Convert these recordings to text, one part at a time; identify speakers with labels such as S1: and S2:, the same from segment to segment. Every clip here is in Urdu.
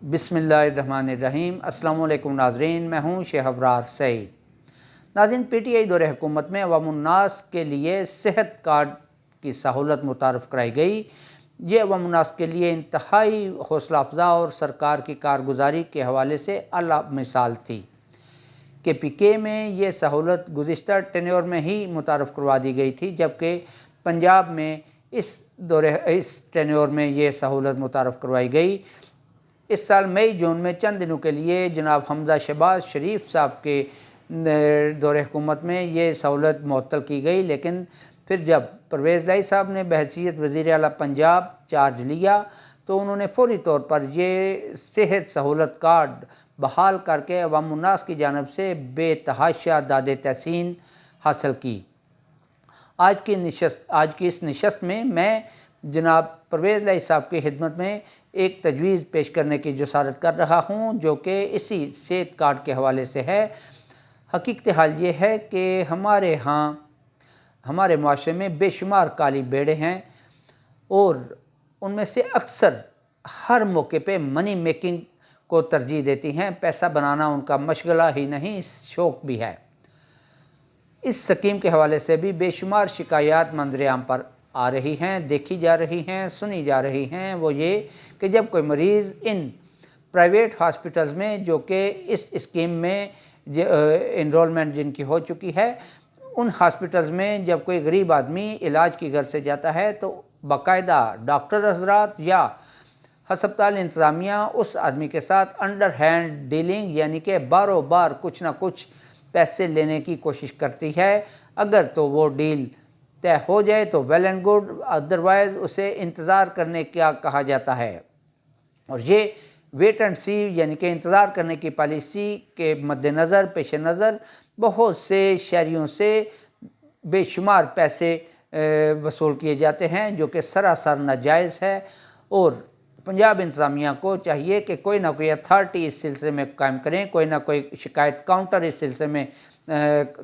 S1: بسم اللہ الرحمن الرحیم۔ السلام علیکم ناظرین، میں ہوں شیخ ابرار سعید۔ ناظرین، پی ٹی آئی دور حکومت میں عوام الناس کے لیے صحت کارڈ کی سہولت متعارف کرائی گئی۔ یہ عوام الناس کے لیے انتہائی حوصلہ افزا اور سرکار کی کارگزاری کے حوالے سے اعلیٰ مثال تھی۔ کے پی کے میں یہ سہولت گزشتہ ٹینیور میں ہی متعارف کروا دی گئی تھی، جبکہ پنجاب میں اس ٹینیور میں یہ سہولت متعارف کروائی گئی۔ اس سال مئی جون میں چند دنوں کے لیے جناب حمزہ شہباز شریف صاحب کے دور حکومت میں یہ سہولت معطل کی گئی، لیکن پھر جب پرویز لائی صاحب نے بحیثیت وزیر اعلیٰ پنجاب چارج لیا تو انہوں نے فوری طور پر یہ صحت سہولت کارڈ بحال کر کے عوام الناس کی جانب سے بے تحاشا داد تحسین حاصل کی۔ آج کی اس نشست میں میں جناب پرویز لائی صاحب کی خدمت میں ایک تجویز پیش کرنے کی جسارت کر رہا ہوں، جو کہ اسی صحت کارڈ کے حوالے سے ہے۔ حقیقت حال یہ ہے کہ ہمارے معاشرے میں بے شمار کالی بیڑے ہیں، اور ان میں سے اکثر ہر موقع پہ منی میکنگ کو ترجیح دیتی ہیں۔ پیسہ بنانا ان کا مشغلہ ہی نہیں، شوق بھی ہے۔ اس سکیم کے حوالے سے بھی بے شمار شکایات منظر عام پر آ رہی ہیں، دیکھی جا رہی ہیں، سنی جا رہی ہیں۔ وہ یہ کہ جب کوئی مریض ان پرائیویٹ ہاسپٹلز میں، جو کہ اس اسکیم میں انرولمنٹ جن کی ہو چکی ہے، ان ہاسپٹلز میں جب کوئی غریب آدمی علاج کی غرض سے جاتا ہے تو باقاعدہ ڈاکٹر حضرات یا ہسپتال انتظامیہ اس آدمی کے ساتھ انڈر ہینڈ ڈیلنگ، یعنی کہ باروں بار کچھ نہ کچھ پیسے لینے کی کوشش کرتی ہے۔ اگر تو وہ ڈیل طے ہو جائے تو ویل اینڈ گڈ، ادروائز اسے انتظار کرنے کیا کہا جاتا ہے۔ اور یہ ویٹ اینڈ سی، یعنی کہ انتظار کرنے کی پالیسی کے پیش نظر بہت سے شہریوں سے بے شمار پیسے وصول کیے جاتے ہیں، جو کہ سراسر ناجائز ہے۔ اور پنجاب انتظامیہ کو چاہیے کہ کوئی نہ کوئی اتھارٹی اس سلسلے میں قائم کریں، کوئی نہ کوئی شکایت کاؤنٹر اس سلسلے میں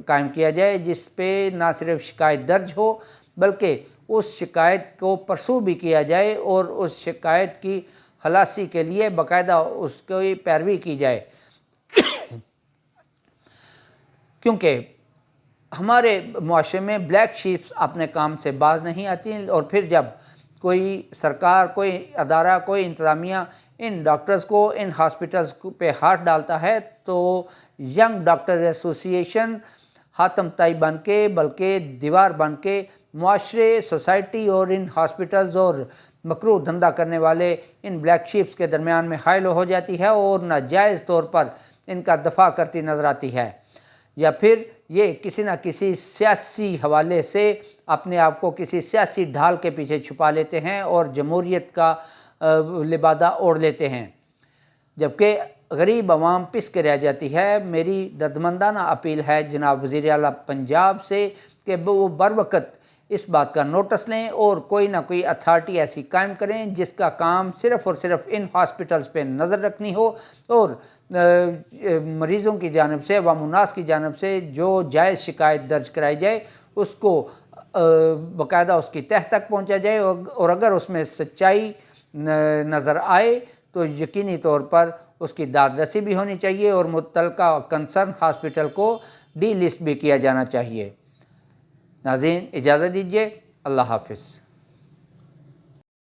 S1: قائم کیا جائے، جس پہ نہ صرف شکایت درج ہو بلکہ اس شکایت کو پرسو بھی کیا جائے اور اس شکایت کی خلاصی کے لیے باقاعدہ اس کی پیروی کی جائے۔ کیونکہ ہمارے معاشرے میں بلیک شیپس اپنے کام سے باز نہیں آتی، اور پھر جب کوئی سرکار، کوئی ادارہ، کوئی انتظامیہ ان ڈاکٹرز کو ان ہاسپٹلز پہ ہاتھ ڈالتا ہے تو ینگ ڈاکٹرز ایسوسی ایشن حاتم طائی بن کے، بلکہ دیوار بن کے معاشرے، سوسائٹی اور ان ہاسپٹلز اور مکروہ دھندا کرنے والے ان بلیک شیپس کے درمیان میں حائل ہو جاتی ہے اور ناجائز طور پر ان کا دفاع کرتی نظر آتی ہے، یا پھر یہ کسی نہ کسی سیاسی حوالے سے اپنے آپ کو کسی سیاسی ڈھال کے پیچھے چھپا لیتے ہیں اور جمہوریت کا لبادہ اوڑھ لیتے ہیں، جبکہ غریب عوام پس کے رہ جاتی ہے۔ میری دردمندانہ اپیل ہے جناب وزیر اعلیٰ پنجاب سے کہ وہ بروقت اس بات کا نوٹس لیں اور کوئی نہ کوئی اتھارٹی ایسی قائم کریں جس کا کام صرف اور صرف ان ہاسپٹلز پہ نظر رکھنی ہو، اور مریضوں کی جانب سے، عوام الناس کی جانب سے جو جائز شکایت درج کرائی جائے اس کو باقاعدہ اس کی تہہ تک پہنچا جائے، اور اگر اس میں سچائی نظر آئے تو یقینی طور پر اس کی داد رسی بھی ہونی چاہیے اور متعلقہ کنسرن ہاسپٹل کو ڈی لسٹ بھی کیا جانا چاہیے۔ ناظرین، اجازت دیجیے، اللہ حافظ۔